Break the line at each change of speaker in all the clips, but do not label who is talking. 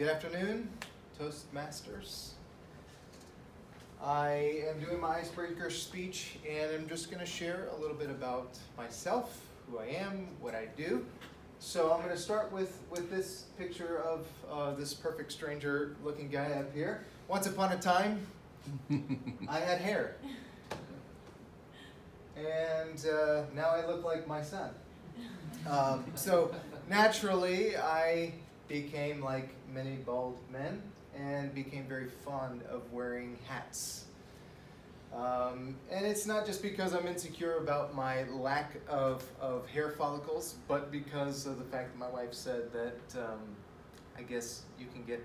Good afternoon, Toastmasters. I am doing my Icebreaker speech, and I'm just going to share a little bit about myself, who I am, what I do. So I'm going to start with this picture of this perfect stranger looking guy up here. Once upon a time, I had hair. And now I look like my son. So naturally, I became like many bald men and became very fond of wearing hats. And it's not just because I'm insecure about my lack of hair follicles, but because of the fact that my wife said that I guess you can get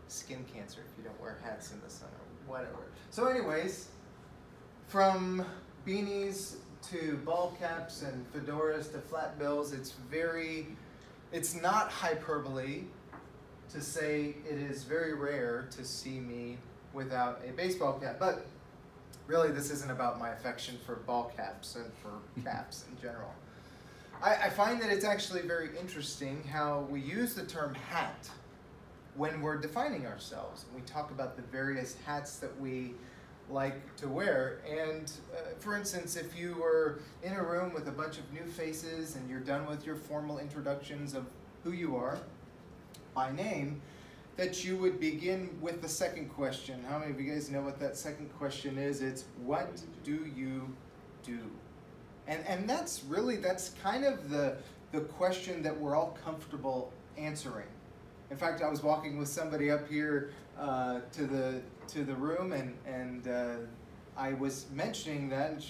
skin cancer if you don't wear hats in the sun or whatever. So anyways, from beanies to ball caps and fedoras to flat bills, it's not hyperbole to say it is very rare to see me without a baseball cap. But really, this isn't about my affection for ball caps and for caps in general. I find that it's actually very interesting how we use the term hat when we're defining ourselves. We talk about the various hats that we like to wear. And for instance, if you were in a room with a bunch of new faces and you're done with your formal introductions of who you are by name, that you would begin with the second question. How many of you guys know what that second question is? It's, what do you do? And that's kind of the question that we're all comfortable answering. In fact, I was walking with somebody up here to the room, and I was mentioning that, and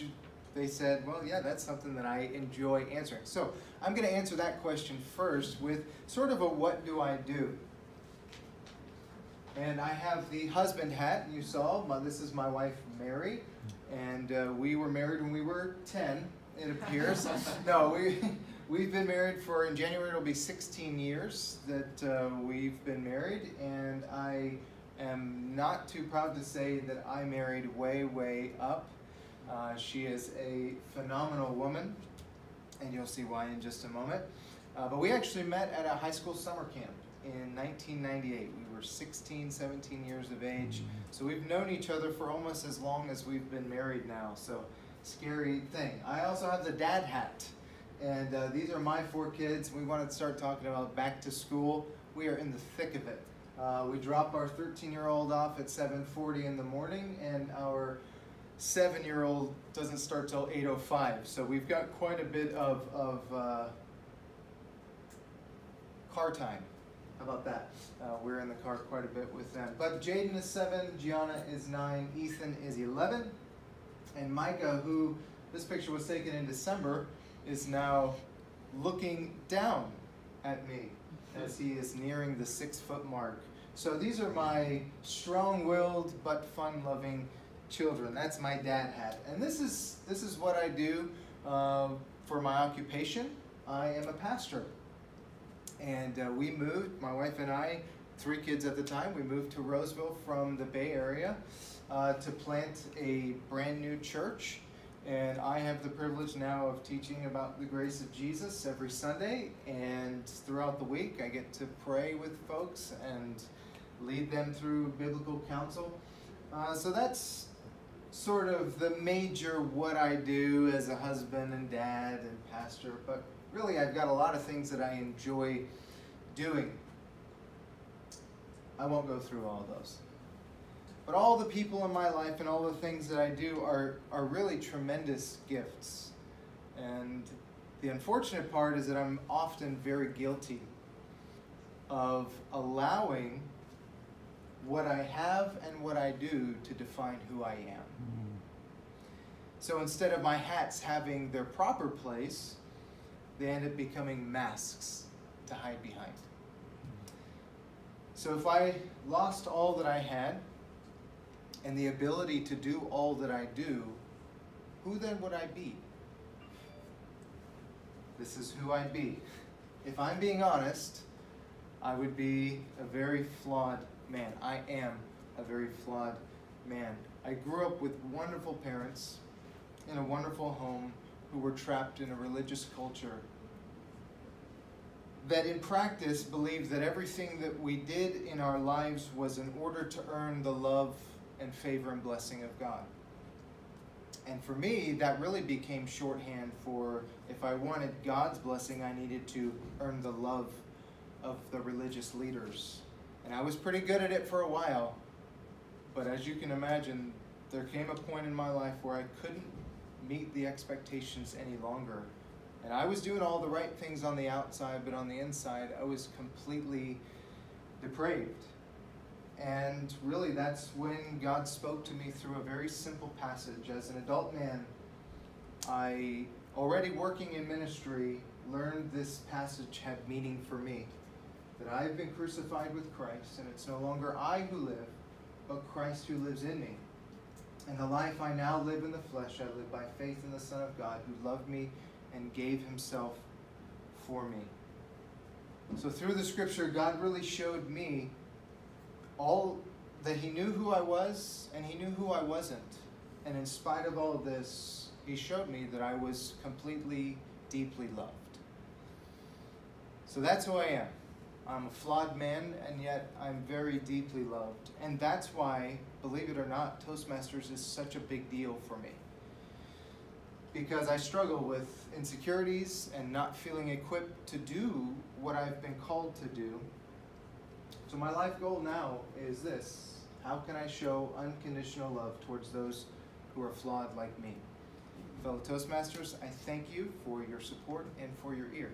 they said, well, yeah, that's something that I enjoy answering. So I'm going to answer that question first with sort of a what do I do? And I have the husband hat you saw. This is my wife, Mary, and we were married when we were 10, it appears. No, we've been married in January it'll be 16 years that we've been married, and I am not too proud to say that I married way, way up. She is a phenomenal woman, and you'll see why in just a moment. But we actually met at a high school summer camp in 1998. We were 16, 17 years of age. So we've known each other for almost as long as we've been married now. So scary thing. I also have the dad hat. And these are my 4 kids. We want to start talking about back to school. We are in the thick of it. We drop our 13-year-old off at 7:40 in the morning, and our 7-year-old doesn't start till 8:05. So we've got quite a bit of car time. How about that? We're in the car quite a bit with them. But Jaden is 7, Gianna is 9, Ethan is 11, and Micah, who this picture was taken in December, is now looking down at me as he is nearing the 6-foot mark. So these are my strong-willed but fun-loving children. That's my dad hat. And this is what I do for my occupation. I am a pastor. And we moved, my wife and I, 3 kids at the time, we moved to Roseville from the Bay Area to plant a brand new church. And I have the privilege now of teaching about the grace of Jesus every Sunday, and throughout the week I get to pray with folks and lead them through biblical counsel. So that's sort of the major what I do as a husband and dad and pastor, but really I've got a lot of things that I enjoy doing. I won't go through all those. But all the people in my life and all the things that I do are really tremendous gifts. And the unfortunate part is that I'm often very guilty of allowing what I have and what I do to define who I am. So instead of my hats having their proper place, they end up becoming masks to hide behind. So if I lost all that I had, and the ability to do all that I do, who then would I be? This is who I'd be. If I'm being honest, I would be a very flawed man. I am a very flawed man. I grew up with wonderful parents in a wonderful home who were trapped in a religious culture. that in practice believed that everything that we did in our lives was in order to earn the love and favor and blessing of God. And for me, that really became shorthand for if I wanted God's blessing, I needed to earn the love of the religious leaders. And I was pretty good at it for a while. But as you can imagine, there came a point in my life where I couldn't meet the expectations any longer. And I was doing all the right things on the outside, but on the inside, I was completely depraved. And really, that's when God spoke to me through a very simple passage. As an adult man, I, already working in ministry, learned this passage had meaning for me. That I have been crucified with Christ, and it's no longer I who live, but Christ who lives in me. And the life I now live in the flesh, I live by faith in the Son of God, who loved me and gave himself for me. So through the scripture, God really showed me all that he knew who I was and he knew who I wasn't. And in spite of all of this, he showed me that I was completely, deeply loved. So that's who I am. I'm a flawed man, and yet I'm very deeply loved. And that's why, believe it or not, Toastmasters is such a big deal for me. Because I struggle with insecurities and not feeling equipped to do what I've been called to do. So my life goal now is this: how can I show unconditional love towards those who are flawed like me? Fellow Toastmasters, I thank you for your support and for your ear.